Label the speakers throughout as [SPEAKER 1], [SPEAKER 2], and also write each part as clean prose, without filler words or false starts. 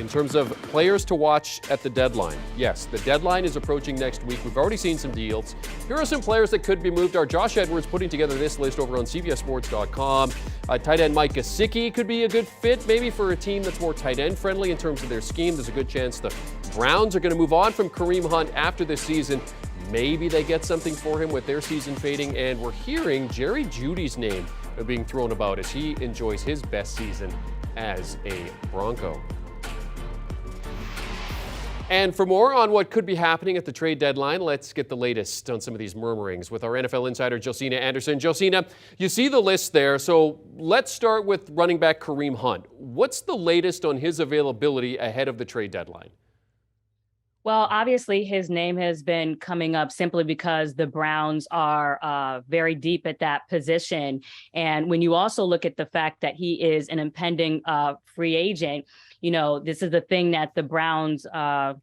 [SPEAKER 1] in terms of players to watch at the deadline. Yes, the deadline is approaching next week. We've already seen some deals. Here are some players that could be moved. Our Josh Edwards putting together this list over on CBSSports.com. Tight end Mike Gesicki could be a good fit maybe for a team that's more tight end friendly in terms of their scheme. There's a good chance the Browns are going to move on from Kareem Hunt after this season. Maybe they get something for him with their season fading. And we're hearing Jerry Jeudy's name being thrown about as he enjoys his best season as a Bronco. And for more on what could be happening at the trade deadline, let's get the latest on some of these murmurings with our NFL insider, Josina Anderson. Josina, you see the list there, so let's start with running back Kareem Hunt. What's the latest on his availability ahead of the trade deadline?
[SPEAKER 2] Well, obviously, his name has been coming up simply because the Browns are very deep at that position. And when you also look at the fact that he is an impending free agent, you know, this is the thing that the Browns,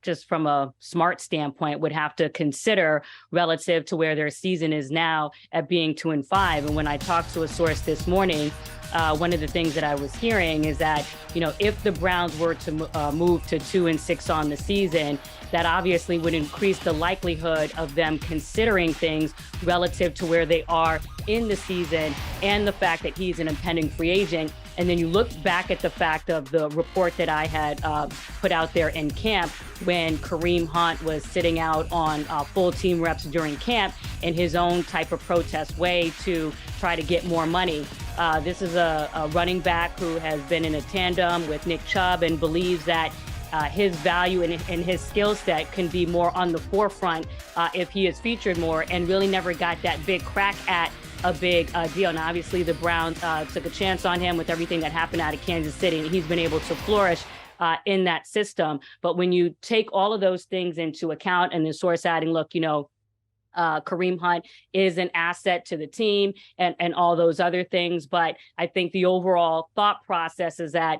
[SPEAKER 2] just from a smart standpoint, would have to consider relative to where their season is now at being 2-5. And when I talked to a source this morning, one of the things that I was hearing is that, you know, if the Browns were to move to 2-6 on the season, that obviously would increase the likelihood of them considering things relative to where they are in the season and the fact that he's an impending free agent. And then you look back at the fact of the report that I had put out there in camp when Kareem Hunt was sitting out on full team reps during camp in his own type of protest way to try to get more money. This is a running back who has been in a tandem with Nick Chubb and believes that his value and his skill set can be more on the forefront if he is featured more, and really never got that big crack at a big deal. Now, obviously, the Browns took a chance on him with everything that happened out of Kansas City, and he's been able to flourish in that system. But when you take all of those things into account and the source adding, look, you know, Kareem Hunt is an asset to the team and all those other things. But I think the overall thought process is that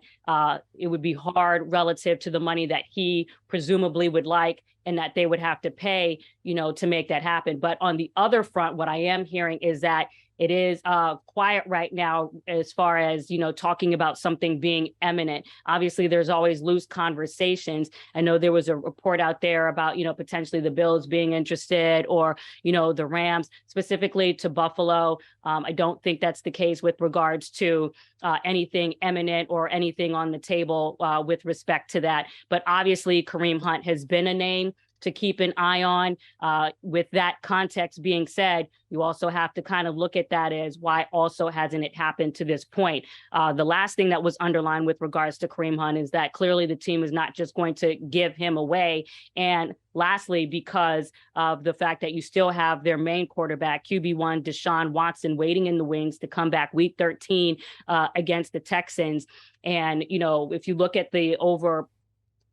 [SPEAKER 2] it would be hard relative to the money that he presumably would like and that they would have to pay, you know, to make that happen. But on the other front, what I am hearing is that it is quiet right now as far as, you know, talking about something being imminent. Obviously, there's always loose conversations. I know there was a report out there about, you know, potentially the Bills being interested or, you know, the Rams specifically to Buffalo. I don't think that's the case with regards to anything imminent or anything on the table with respect to that. But obviously, Kareem Hunt has been a name to keep an eye on. With that context being said, you also have to kind of look at that as why also hasn't it happened to this point. The last thing that was underlined with regards to Kareem Hunt is that clearly the team is not just going to give him away. And lastly, because of the fact that you still have their main quarterback, QB1 Deshaun Watson, waiting in the wings to come back week 13 against the Texans. And, you know, if you look at the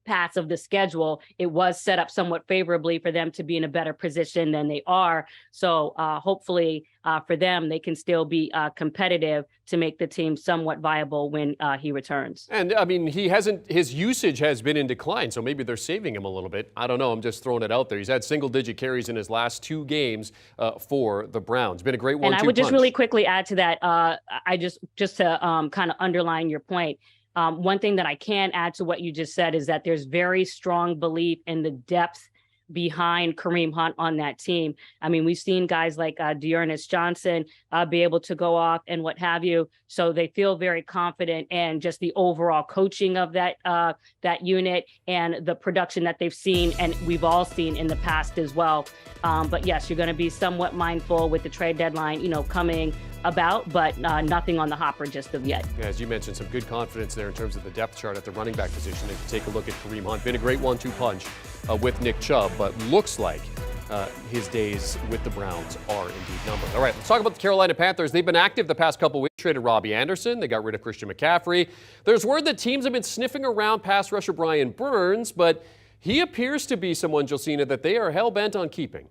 [SPEAKER 2] paths of the schedule, it was set up somewhat favorably for them to be in a better position than they are. So hopefully for them, they can still be competitive to make the team somewhat viable when he returns.
[SPEAKER 1] And I mean, his usage has been in decline, so maybe they're saving him a little bit. I don't know. I'm just throwing it out there. He's had single-digit carries in his last 2 games for the Browns. Been a great 1-2 punch.
[SPEAKER 2] And I would just really quickly add to that. I just to kind of underline your point. One thing that I can add to what you just said is that there's very strong belief in the depth behind Kareem Hunt on that team. I mean, we've seen guys like Dearness Johnson be able to go off and what have you. So they feel very confident and just the overall coaching of that unit and the production that they've seen and we've all seen in the past as well. But yes, you're going to be somewhat mindful with the trade deadline, you know, coming about, but nothing on the hopper just of yet.
[SPEAKER 1] Yeah, as you mentioned, some good confidence there in terms of the depth chart at the running back position. If you take a look at Kareem Hunt, been a great 1-2 punch with Nick Chubb, but looks like his days with the Browns are indeed numbered. All right, let's talk about the Carolina Panthers. They've been active the past couple weeks. Traded Robbie Anderson. They got rid of Christian McCaffrey. There's word that teams have been sniffing around pass rusher Brian Burns, but he appears to be someone, Josina, that they are hell-bent on keeping.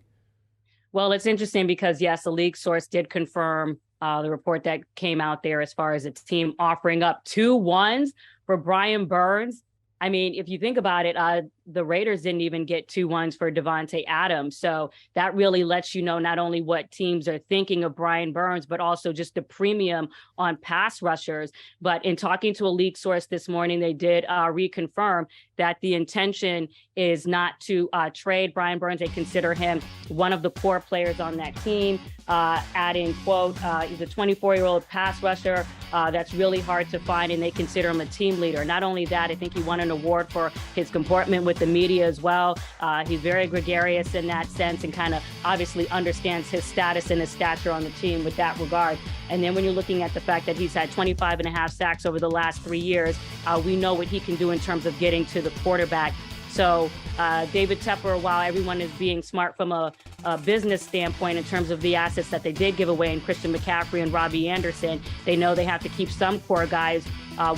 [SPEAKER 2] Well, it's interesting because, yes, a league source did confirm the report that came out there as far as its team offering up 2 1s for Brian Burns. I mean, if you think about it, the Raiders didn't even get 2-1s for Devontae Adams. So that really lets you know not only what teams are thinking of Brian Burns, but also just the premium on pass rushers. But in talking to a league source this morning, they did reconfirm that the intention is not to trade Brian Burns. They consider him one of the core players on that team, adding, quote, he's a 24-year-old pass rusher that's really hard to find, and they consider him a team leader. Not only that, I think he won an award for his comportment with the media as well. He's very gregarious in that sense and kind of obviously understands his status and his stature on the team with that regard. And then when you're looking at the fact that he's had 25.5 sacks over the last 3 years, we know what he can do in terms of getting to the quarterback. So David Tepper, while everyone is being smart from a business standpoint in terms of the assets that they did give away in Christian McCaffrey and Robbie Anderson, they know they have to keep some core guys.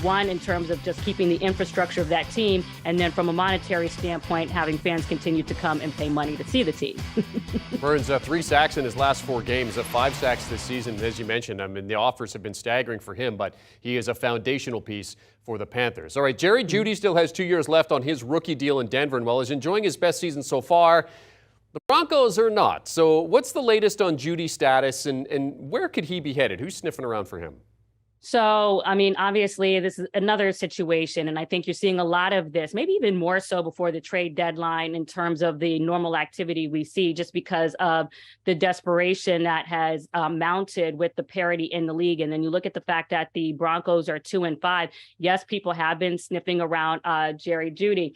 [SPEAKER 2] One, in terms of just keeping the infrastructure of that team, and then from a monetary standpoint, having fans continue to come and pay money to see the team.
[SPEAKER 1] Burns, 3 sacks in his last 4 games, 5 sacks this season. As you mentioned, I mean, the offers have been staggering for him, but he is a foundational piece for the Panthers. All right, Jerry Jeudy still has 2 years left on his rookie deal in Denver, and while he's enjoying his best season so far, the Broncos are not. So what's the latest on Jeudy's status, and where could he be headed? Who's sniffing around for him?
[SPEAKER 2] So, I mean, obviously, this is another situation, and I think you're seeing a lot of this, maybe even more so before the trade deadline in terms of the normal activity we see, just because of the desperation that has mounted with the parity in the league. And then you look at the fact that the Broncos are 2-5. Yes, people have been sniffing around Jerry Jeudy,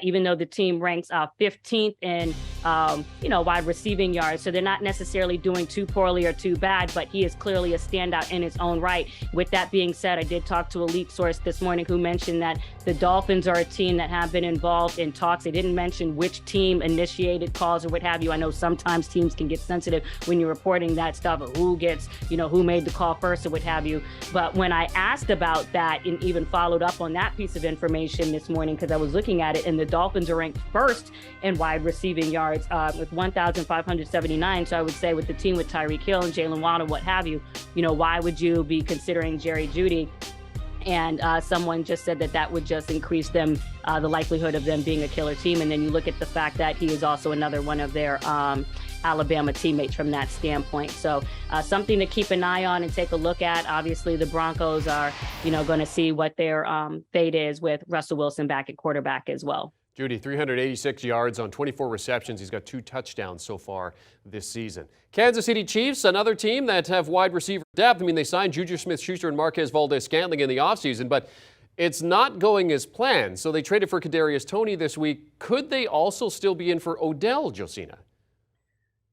[SPEAKER 2] even though the team ranks 15th in, wide receiving yards. So they're not necessarily doing too poorly or too bad, but he is clearly a standout in his own right. With that being said, I did talk to a leak source this morning who mentioned that the Dolphins are a team that have been involved in talks. They didn't mention which team initiated calls or what have you. I know sometimes teams can get sensitive when you're reporting that stuff, or who gets, who made the call first or what have you. But when I asked about that and even followed up on that piece of information this morning, because I was looking at it, and the Dolphins are ranked first in wide receiving yards with 1,579. So I would say with the team with Tyreek Hill and Jalen Waddle, what have you, why would you be considering Jerry Jeudy? And someone just said that would just increase them, the likelihood of them being a killer team. And then you look at the fact that he is also another one of their Alabama teammates from that standpoint. So something to keep an eye on and take a look at. Obviously, the Broncos are, going to see what their fate is with Russell Wilson back at quarterback as well.
[SPEAKER 1] Jeudy, 386 yards on 24 receptions. He's got 2 touchdowns so far this season. Kansas City Chiefs, another team that have wide receiver depth. I mean, they signed Juju Smith-Schuster and Marquez Valdez-Scantling in the offseason, but it's not going as planned. So they traded for Kadarius Toney this week. Could they also still be in for Odell, Josina?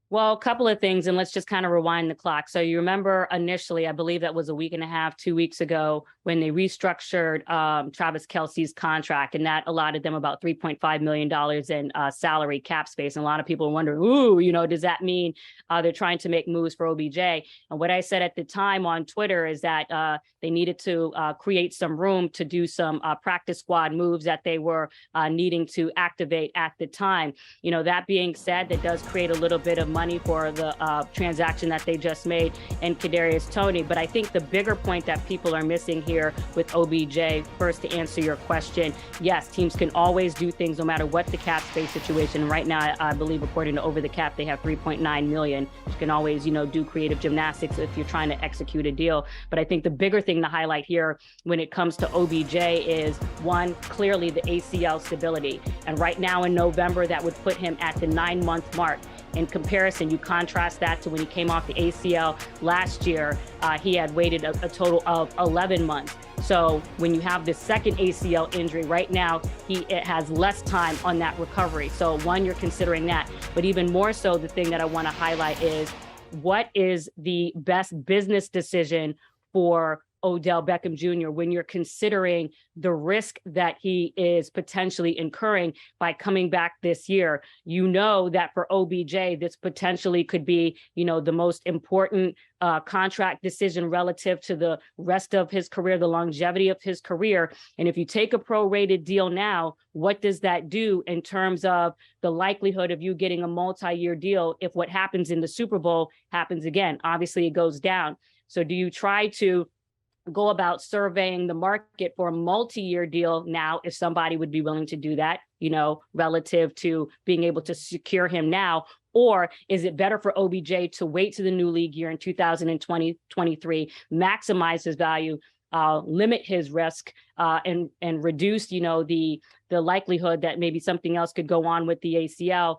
[SPEAKER 2] Well, a couple of things, and let's just kind of rewind the clock. So you remember initially, I believe that was a week and a half, 2 weeks ago, when they restructured Travis Kelce's contract, and that allotted them about $3.5 million in salary cap space. And a lot of people are wondering, does that mean they're trying to make moves for OBJ? And what I said at the time on Twitter is that they needed to create some room to do some practice squad moves that they were needing to activate at the time. That being said, that does create a little bit of money for the transaction that they just made and Kadarius Toney. But I think the bigger point that people are missing here with OBJ, first to answer your question, yes, teams can always do things no matter what the cap space situation. Right now, I believe according to Over the Cap, they have $3.9 million. You can always, do creative gymnastics if you're trying to execute a deal. But I think the bigger thing to highlight here when it comes to OBJ is, one, clearly the ACL stability. And right now in November, that would put him at the 9-month mark. In comparison, you contrast that to when he came off the ACL last year, he had waited a total of 11 months. So when you have the second ACL injury right now, it has less time on that recovery. So one, you're considering that. But even more so, the thing that I want to highlight is, what is the best business decision for Odell Beckham Jr. when you're considering the risk that he is potentially incurring by coming back this year? That for OBJ, this potentially could be, the most important contract decision relative to the rest of his career, the longevity of his career. And if you take a prorated deal now, what does that do in terms of the likelihood of you getting a multi-year deal if what happens in the Super Bowl happens again? Obviously, it goes down. So do you try to go about surveying the market for a multi-year deal now, if somebody would be willing to do that? relative to being able to secure him now? Or is it better for OBJ to wait to the new league year in 2023, maximize his value, limit his risk, and reduce, the likelihood that maybe something else could go on with the ACL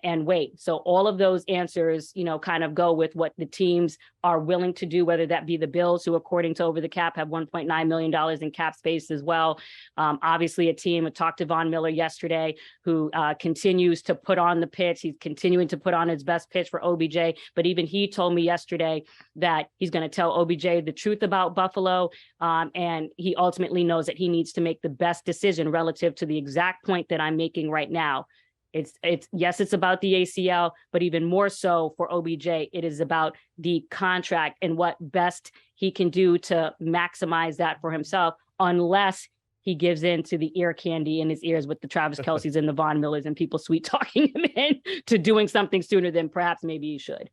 [SPEAKER 2] and wait? So all of those answers, kind of go with what the teams are willing to do, whether that be the Bills, who according to Over the Cap have $1.9 million in cap space as well. Obviously a team, I talked to Von Miller yesterday, who continues to put on the pitch. He's continuing to put on his best pitch for OBJ. But even he told me yesterday that he's going to tell OBJ the truth about Buffalo. And he ultimately knows that he needs to make the best decision relative to the exact point that I'm making right now. It's yes, it's about the ACL, but even more so for OBJ, it is about the contract and what best he can do to maximize that for himself, unless he gives in to the ear candy in his ears with the Travis Kelce's and the Von Millers and people sweet talking him in to doing something sooner than perhaps maybe he should.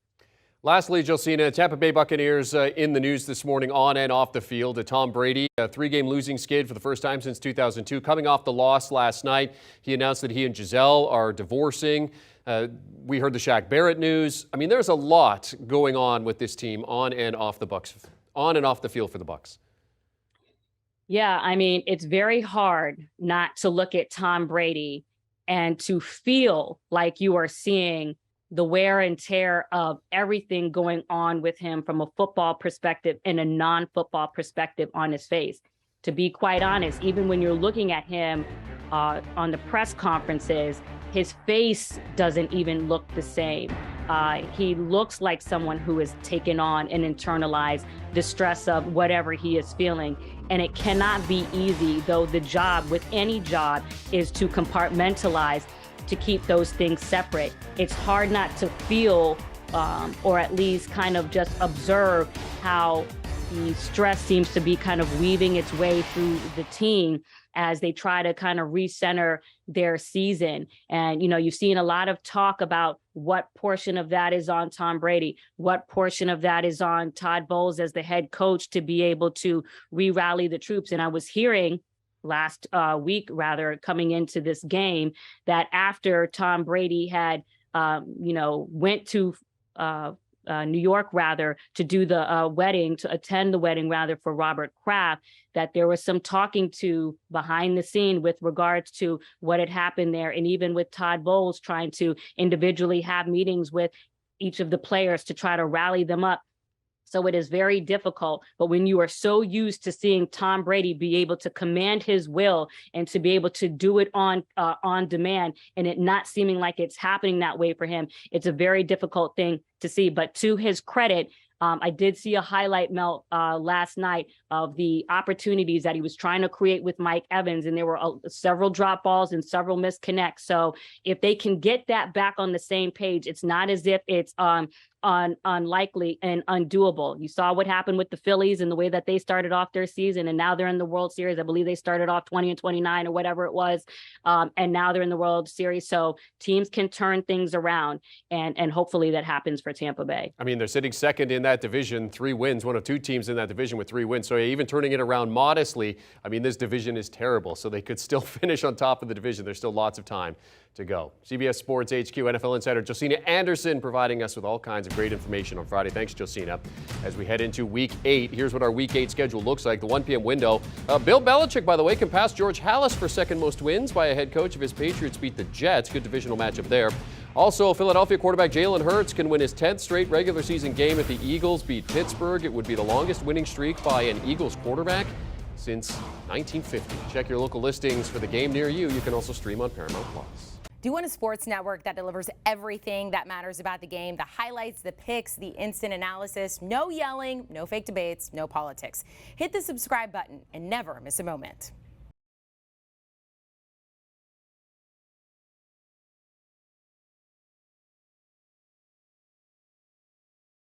[SPEAKER 1] Lastly, Josina, Tampa Bay Buccaneers in the news this morning on and off the field. Tom Brady, a 3-game losing skid for the first time since 2002. Coming off the loss last night, he announced that he and Giselle are divorcing. We heard the Shaq Barrett news. I mean, there's a lot going on with this team on and off the field for the Bucs.
[SPEAKER 2] Yeah, I mean, it's very hard not to look at Tom Brady and to feel like you are seeing the wear and tear of everything going on with him from a football perspective and a non-football perspective on his face. To be quite honest, even when you're looking at him on the press conferences, his face doesn't even look the same. He looks like someone who has taken on and internalized the stress of whatever he is feeling. And it cannot be easy, though the job with any job is to compartmentalize, to keep those things separate. It's hard not to feel, or at least kind of just observe how the stress seems to be kind of weaving its way through the team as they try to kind of recenter their season. And, you've seen a lot of talk about what portion of that is on Tom Brady, what portion of that is on Todd Bowles as the head coach to be able to re-rally the troops. And I was hearing last week, coming into this game, that after Tom Brady had, went to New York, to do the wedding, to attend the wedding, for Robert Kraft, that there was some talking to behind the scene with regards to what had happened there. And even with Todd Bowles trying to individually have meetings with each of the players to try to rally them up. So it is very difficult. But when you are so used to seeing Tom Brady be able to command his will and to be able to do it on demand, and it not seeming like it's happening that way for him, it's a very difficult thing to see. But to his credit, I did see a highlight, Mel, last night of the opportunities that he was trying to create with Mike Evans, and there were several drop balls and several misconnects. So if they can get that back on the same page, it's not as if it's unlikely and undoable. You saw what happened with the Phillies and the way that they started off their season, and now they're in the World Series. I believe they started off 20-29 or whatever it was, and now they're in the World Series. So teams can turn things around, and hopefully that happens for Tampa Bay.
[SPEAKER 1] I mean, they're sitting second in that division, 3 wins, one of 2 teams in that division with 3 wins. So even turning it around modestly, I mean, this division is terrible, so they could still finish on top of the division. There's still lots of time to go. CBS Sports HQ NFL insider Josina Anderson providing us with all kinds of great information on Friday. Thanks, Josina. As we head into Week 8, here's what our Week 8 schedule looks like. The 1 p.m. window. Bill Belichick, by the way, can pass George Halas for second most wins by a head coach if his Patriots beat the Jets. Good divisional matchup there. Also, Philadelphia quarterback Jalen Hurts can win his 10th straight regular season game if the Eagles beat Pittsburgh. It would be the longest winning streak by an Eagles quarterback since 1950. Check your local listings for the game near you. You can also stream on Paramount+.
[SPEAKER 3] Do you want a sports network that delivers everything that matters about the game? The highlights, the picks, the instant analysis, no yelling, no fake debates, no politics. Hit the subscribe button and never miss a moment.